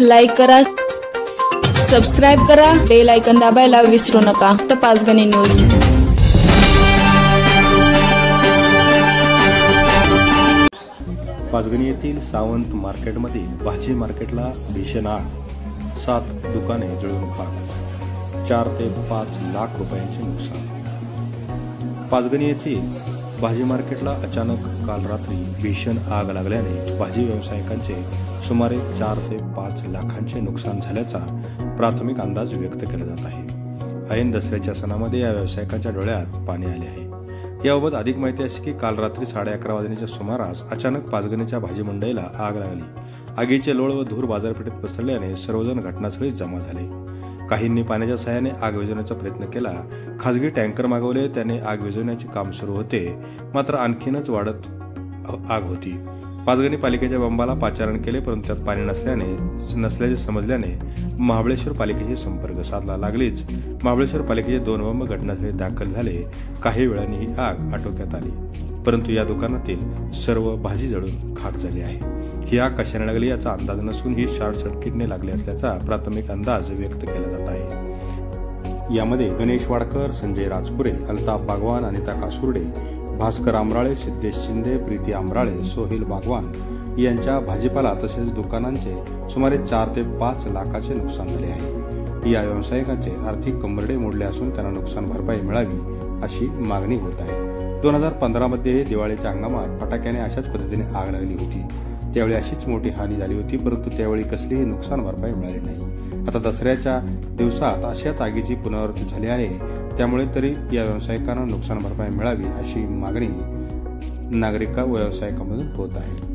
Like करा, subscribe करा, bell icon दाबायला विसरू नका। तर पाचगणी न्यूज। पाचगणी येथील सावंत मार्केटमधील भाजी मार्केटला भीषण आग, 7 दुकाने जळून खाक, 4 ते 5 लाख रुपयांचे नुकसान। पाचगणी येथील भाजी मार्केटला अचानक काल रात्री भीषण आग लागल्याने भाजी व्यावसायिकांचे सुमारे 4 ते 5 लाखांचे नुकसान झाल्याचा प्राथमिक अंदाज व्यक्त केला जात आहे। ऐन दसऱ्याच्या सणामध्ये या व्यावसायिकांच्या डोळ्यात पाणी आले आहे। याबाबत अधिक माहिती अशी की काल रात्री 11:30 वाजण्याच्या सुमारास अचानक पाचगणीच्या भाजी मंडईला आग लागली। आगीचे लोळ व धूर बाजारपेठेत पसरल्याने सर्वजण घटनास्थळी जमा झाले। काहींनी पाण्याच्या सहाय्याने आग विझवण्याचा प्रयत्न केला। खासगी टँकर मागवले, त्याने आग विझवण्याचे काम सुरू होते, मात्र आणखीनच वाढत आग होती। पाचगणी पालिकेच्या बंबाला पाचारण केले, परंतु त्यात पाणी नसल्याचे समजल्याने महाबळेश्वर पालिकेशी संपर्क साधला। लागलीच महाबळेश्वर पालिकेचे 2 बंब घटनास्थळी दाखल झाले। काही वेळाने ही आग आटोक्यात आली, परंतु या दुकानातील सर्व भाजी जळून खाक झाली आहे। ही आग कशाने लागली याचा अंदाज नसून ही शॉर्ट सर्किटने लागली असल्याचा प्राथमिक अंदाज व्यक्त केला जात आहे। यामध्ये गणेश वाडकर, संजय राजपुरे, अल्ताफ बागवान, अनिता कासुर्डे, भास्कर आमराळे, सिद्धेश शिंदे, प्रीती आमराळे, सोहेल बागवान यांच्या भाजीपाला तसेच दुकानांचे सुमारे 4 ते 5 लाखाचे नुकसान झाले आहे। या व्यावसायिकांचे आर्थिक कंबरडे मोडले असून त्यांना नुकसान भरपाई मिळावी अशी मागणी होत आहे। 2015 मध्ये दिवाळीच्या हंगामात फटाक्याने अशाच पद्धतीने आग लागली होती। त्यावेळी अशीच मोठी हानी झाली होती, परंतु त्यावेळी कसलीही नुकसान भरपाई मिळाली नाही। आता दसऱ्याच्या दिवसात अशाच आगीची पुनरावृत्ती झाली आहे, त्यामुळे तरी या व्यावसायिकांना नुकसान भरपाई मिळावी अशी मागणी नागरिक व व्यावसायिकांमधून होत आहे।